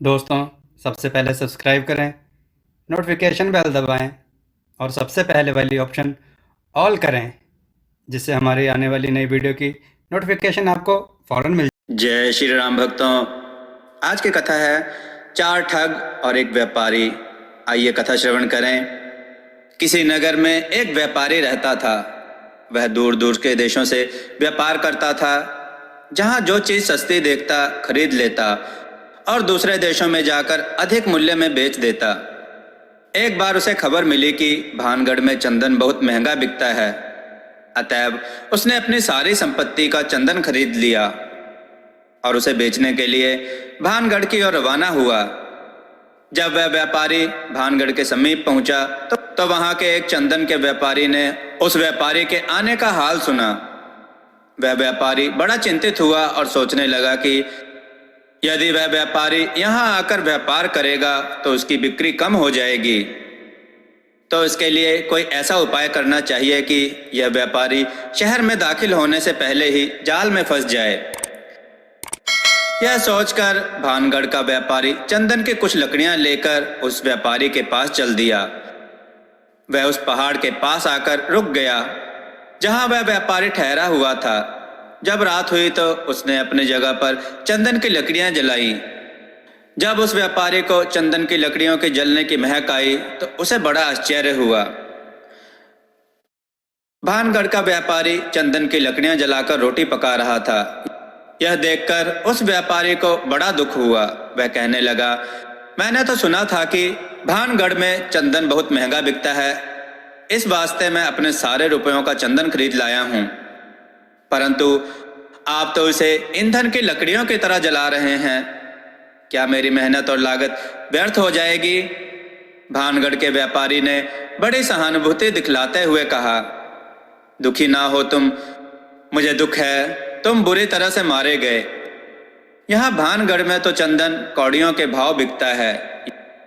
दोस्तों, सबसे पहले सब्सक्राइब करें, नोटिफिकेशन बेल दबाएं और सबसे पहले वाली ऑप्शन ऑल करें, जिससे हमारी आने वाली नई वीडियो की नोटिफिकेशन आपको फ़ौरन मिल। जय श्री राम भक्तों। आज की कथा है चार ठग और एक व्यापारी। आइए कथा श्रवण करें। किसी नगर में एक व्यापारी रहता था। वह दूर दूर के देशों से व्यापार करता था। जहां जो चीज सस्ती देखता खरीद लेता और दूसरे देशों में जाकर अधिक मूल्य में बेच देता। एक बार उसे खबर मिली कि भानगढ़ में चंदन बहुत महंगा बिकता है। अतएव उसने अपनी सारी संपत्ति का चंदन खरीद लिया और उसे बेचने के लिए भानगढ़ की ओर रवाना हुआ। जब वह व्यापारी भानगढ़ के समीप पहुंचा तो वहां के एक चंदन के व्यापारी ने उस व्यापारी के आने का हाल सुना। वह व्यापारी बड़ा चिंतित हुआ और सोचने लगा कि यदि वह व्यापारी यहाँ आकर व्यापार करेगा तो उसकी बिक्री कम हो जाएगी। तो इसके लिए कोई ऐसा उपाय करना चाहिए कि यह व्यापारी शहर में दाखिल होने से पहले ही जाल में फंस जाए। यह सोचकर भानगढ़ का व्यापारी चंदन की कुछ लकड़ियां लेकर उस व्यापारी के पास चल दिया। वह उस पहाड़ के पास आकर रुक गया जहां वह व्यापारी ठहरा हुआ था। जब रात हुई तो उसने अपनी जगह पर चंदन की लकड़ियां जलाई। जब उस व्यापारी को चंदन की लकड़ियों के जलने की महक आई तो उसे बड़ा आश्चर्य हुआ। भानगढ़ का व्यापारी चंदन की लकड़ियां जलाकर रोटी पका रहा था। यह देखकर उस व्यापारी को बड़ा दुख हुआ। वह कहने लगा, मैंने तो सुना था कि भानगढ़ में चंदन बहुत महंगा बिकता है। इस वास्ते मैं अपने सारे रुपयों का चंदन खरीद लाया हूं, परंतु आप तो इसे ईंधन की लकड़ियों की तरह जला रहे हैं। क्या मेरी मेहनत और लागत व्यर्थ हो जाएगी? भानगढ़ के व्यापारी ने बड़ी सहानुभूति दिखलाते हुए कहा, दुखी ना हो तुम, मुझे दुख है तुम बुरी तरह से मारे गए। यहाँ भानगढ़ में तो चंदन कौड़ियों के भाव बिकता है।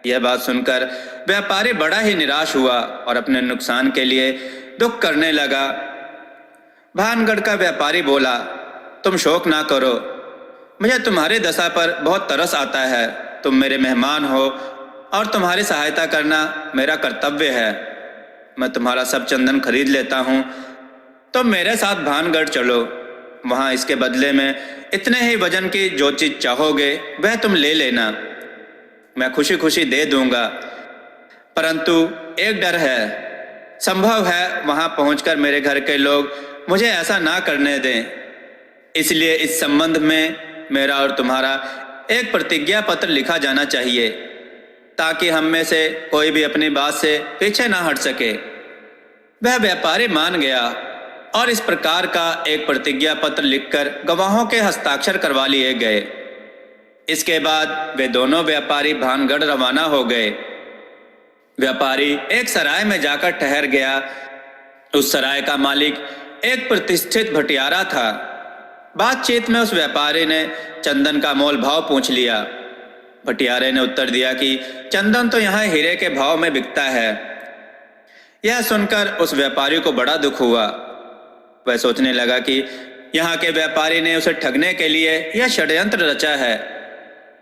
यह बात सुनकर व्यापारी बड़ा ही निराश हुआ और अपने नुकसान के लिए दुख करने लगा। भानगढ़ का व्यापारी बोला, तुम शोक ना करो, मुझे तुम्हारी दशा पर बहुत तरस आता है। तुम मेरे मेहमान हो और तुम्हारी सहायता करना मेरा कर्तव्य है। मैं तुम्हारा सब चंदन खरीद लेता हूँ। तुम मेरे साथ भानगढ़ चलो। वहाँ इसके बदले में इतने ही वजन की जो चीज चाहोगे वह तुम ले लेना। मैं खुशी खुशी दे दूंगा, परंतु एक डर है। संभव है वहाँ पहुंचकर मेरे घर के लोग मुझे ऐसा ना करने दें। इसलिए इस संबंध में मेरा और तुम्हारा एक प्रतिज्ञा पत्र लिखा जाना चाहिए, ताकि हम में से कोई भी अपनी बात से पीछे ना हट सके। वह व्यापारी मान गया और इस प्रकार का एक प्रतिज्ञा पत्र लिखकर गवाहों के हस्ताक्षर करवा लिए गए। इसके बाद वे दोनों व्यापारी भानगढ़ रवाना हो गए। व्यापारी एक सराय में जाकर ठहर गया। उस सराय का मालिक एक प्रतिष्ठित भटियारा था। बातचीत में उस व्यापारी ने चंदन का मोल भाव पूछ लिया। भटियारे ने उत्तर दिया कि चंदन तो यहाँ हीरे के भाव में बिकता है। यह सुनकर उस व्यापारी को बड़ा दुख हुआ। वह सोचने लगा कि यहाँ के व्यापारी ने उसे ठगने के लिए यह षड्यंत्र रचा है,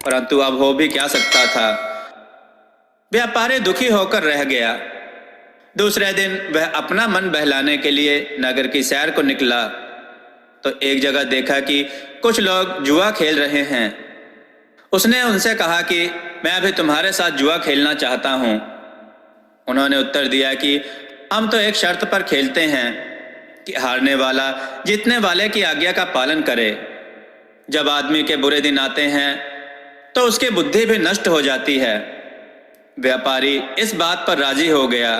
परंतु अब हो भी क्या सकता था। व्यापारी दुखी होकर रह गया। दूसरे दिन वह अपना मन बहलाने के लिए नगर की सैर को निकला तो एक जगह देखा कि कुछ लोग जुआ खेल रहे हैं। उसने उनसे कहा कि मैं अभी तुम्हारे साथ जुआ खेलना चाहता हूं। उन्होंने उत्तर दिया कि हम तो एक शर्त पर खेलते हैं कि हारने वाला जीतने वाले की आज्ञा का पालन करे। जब आदमी के बुरे दिन आते हैं तो उसकी बुद्धि भी नष्ट हो जाती है। व्यापारी इस बात पर राजी हो गया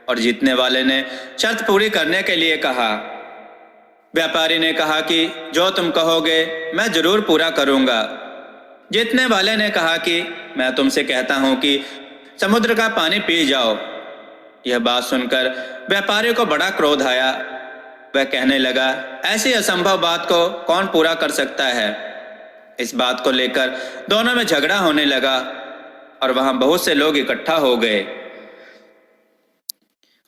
और जीतने वाले ने शर्त पूरी करने के लिए कहा। व्यापारी ने कहा कि जो तुम कहोगे मैं जरूर पूरा करूंगा। जीतने वाले ने कहा कि मैं तुमसे कहता हूं कि समुद्र का पानी पी जाओ। यह बात सुनकर व्यापारी को बड़ा क्रोध आया। वह कहने लगा, ऐसी असंभव बात को कौन पूरा कर सकता है। इस बात को लेकर दोनों में झगड़ा होने लगा और वहां बहुत से लोग इकट्ठा हो गए।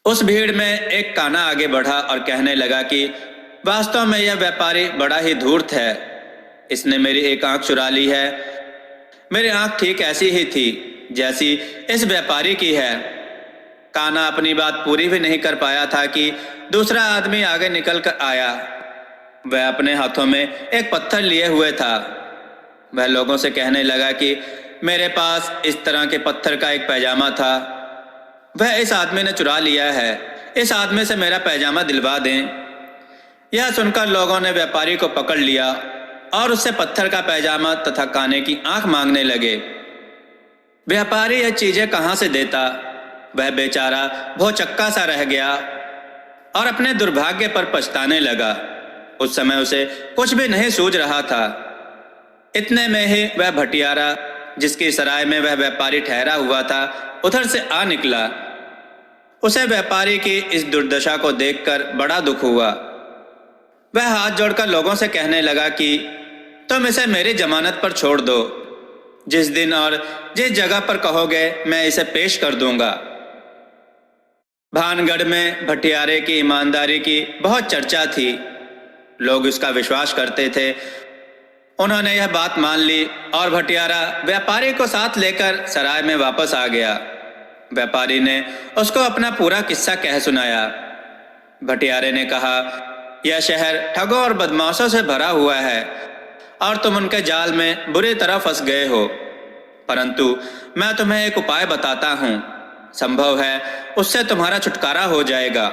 उस भीड़ में एक काना आगे बढ़ा और कहने लगा कि वास्तव में यह व्यापारी बड़ा ही धूर्त है। इसने मेरी एक आंख चुरा ली है। मेरी आंख ठीक ऐसी ही थी जैसी इस व्यापारी की है। कान्हा अपनी बात पूरी भी नहीं कर पाया था कि दूसरा आदमी आगे निकल कर आया। वह अपने हाथों में एक पत्थर लिए हुए था। वह लोगों से कहने लगा कि मेरे पास इस तरह के पत्थर का एक पैजामा था, वह इस आदमी ने चुरा लिया है। इस आदमी से मेरा पैजामा दिलवा दें। यह सुनकर लोगों ने व्यापारी को पकड़ लिया और उससे पत्थर का पैजामा तथा काने की आंख मांगने लगे। व्यापारी यह चीजें कहां से देता? वह बेचारा भौचक्का सा रह गया और अपने दुर्भाग्य पर पछताने लगा। उस समय उसे कुछ भी नहीं सूझ रहा था। इतने में ही वह भटियारा जिसकी सराय में वह व्यापारी ठहरा हुआ था उधर से आ निकला। उसे व्यापारी की इस दुर्दशा को देखकर बड़ा दुख हुआ। वह हाथ जोड़कर लोगों से कहने लगा कि तुम इसे मेरी जमानत पर छोड़ दो। जिस दिन और जिस जगह पर कहोगे मैं इसे पेश कर दूंगा। भानगढ़ में भटियारे की ईमानदारी की बहुत चर्चा थी। लोग उसका विश्वास करते थे। उन्होंने यह बात मान ली और भटियारा व्यापारी को साथ लेकर सराय में वापस आ गया। व्यापारी ने उसको अपना पूरा किस्सा कह सुनाया। भटियारे ने कहा, यह शहर ठगों और बदमाशों से भरा हुआ है और तुम उनके जाल में बुरी तरह फंस गए हो। परंतु मैं तुम्हें एक उपाय बताता हूँ, संभव है उससे तुम्हारा छुटकारा हो जाएगा।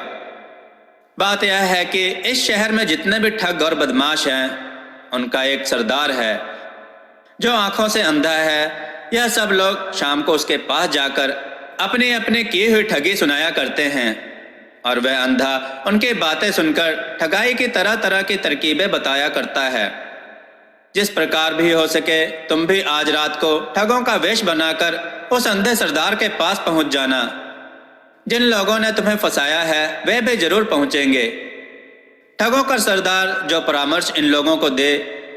बात यह है कि इस शहर में जितने भी ठग और बदमाश हैं उनका एक सरदार है जो आंखों से अंधा है। यह सब लोग शाम को उसके पास जाकर अपनी अपनी की हुई ठगी सुनाया करते हैं और वह अंधा उनकी बातें सुनकर ठगाई की तरह तरह की तरकीबें बताया करता है। जिस प्रकार भी हो सके तुम भी आज रात को ठगों का वेश बनाकर उस अंधे सरदार के पास पहुंच जाना। जिन लोगों ने तुम्हें फंसाया है वे भी जरूर पहुंचेंगे। ठगों का सरदार जो परामर्श इन लोगों को दे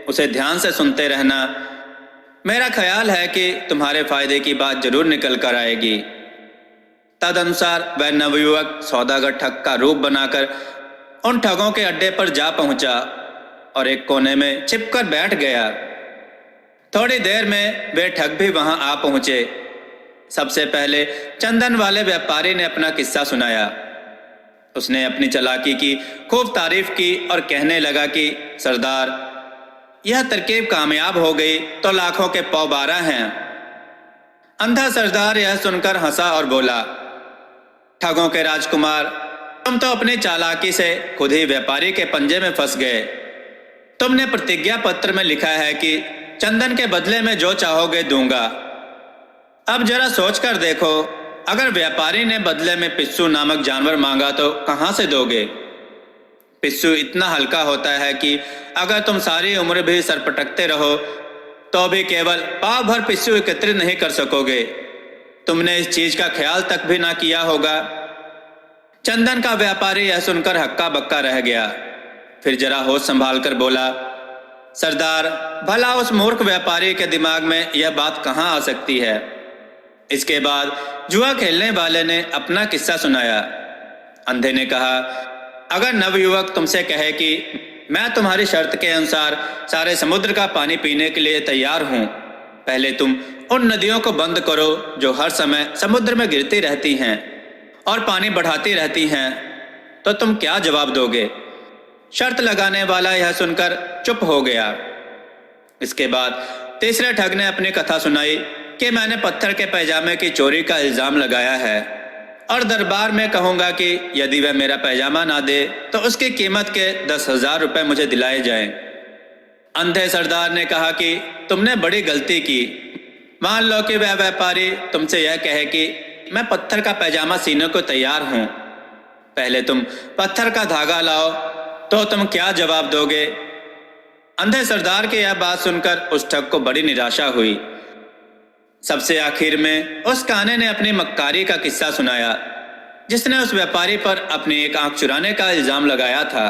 उसे ध्यान से सुनते रहना। मेरा ख्याल है कि तुम्हारे फायदे की बात जरूर निकल कर आएगी। तदनुसार वह नवयुवक सौदागर ठग का रूप बनाकर उन ठगों के अड्डे पर जा पहुंचा और एक कोने में छिपकर बैठ गया। थोड़ी देर में वे ठग भी वहां आ पहुंचे। सबसे पहले चंदन वाले व्यापारी ने अपना किस्सा सुनाया। उसने अपनी चालाकी की खूब तारीफ की और कहने लगा कि सरदार, यह तरकीब कामयाब हो गई तो लाखों के पौ 12 हैं। अंधा सरदार यह सुनकर हंसा और बोला, ठगों के राजकुमार, तुम तो अपनी चालाकी से खुद ही व्यापारी के पंजे में फंस गए। तुमने प्रतिज्ञा पत्र में लिखा है कि चंदन के बदले में जो चाहोगे दूंगा। अब जरा सोच कर देखो, अगर व्यापारी ने बदले में पिस्सू नामक जानवर मांगा तो कहां से दोगे? पिस्सू इतना हल्का होता है कि अगर तुम सारी उम्र भी सरपटकते रहो तो भी केवल पाव भर पिस्सू एकत्रित नहीं कर सकोगे। तुमने इस चीज का ख्याल तक भी ना किया होगा। चंदन का व्यापारी यह सुनकर हक्का बक्का रह गया। फिर जरा होश संभाल कर बोला, सरदार, भला उस मूर्ख व्यापारी के दिमाग में यह बात कहाँ आ सकती है? इसके बाद जुआ खेलने वाले ने अपना किस्सा सुनाया। अंधे ने कहा, अगर नवयुवक तुमसे कहे कि मैं तुम्हारी शर्त के अनुसार सारे समुद्र का पानी पीने के लिए तैयार हूं, पहले तुम उन नदियों को बंद करो जो हर समय समुद्र में गिरती रहती हैं और पानी बढ़ाती रहती हैं, तो तुम क्या जवाब दोगे? शर्त लगाने वाला यह सुनकर चुप हो गया। इसके बाद तीसरे ठग ने अपनी कथा सुनाई कि मैंने पत्थर के पैजामे की चोरी का इल्जाम लगाया है और दरबार में कहूंगा कि यदि वह मेरा पैजामा ना दे तो उसकी कीमत के 10,000 रुपये मुझे दिलाए जाएं। अंधे सरदार ने कहा कि तुमने बड़ी गलती की। मान लो कि वह व्यापारी तुमसे यह कहे कि मैं पत्थर का पैजामा सीने को तैयार हूं, पहले तुम पत्थर का धागा लाओ, तो तुम क्या जवाब दोगे? अंधे सरदार की यह बात सुनकर उस ठग को बड़ी निराशा हुई। सबसे आखिर में उस काने ने अपनी मक्कारी का किस्सा सुनाया, जिसने उस व्यापारी पर अपनी एक आंख चुराने का इल्जाम लगाया था।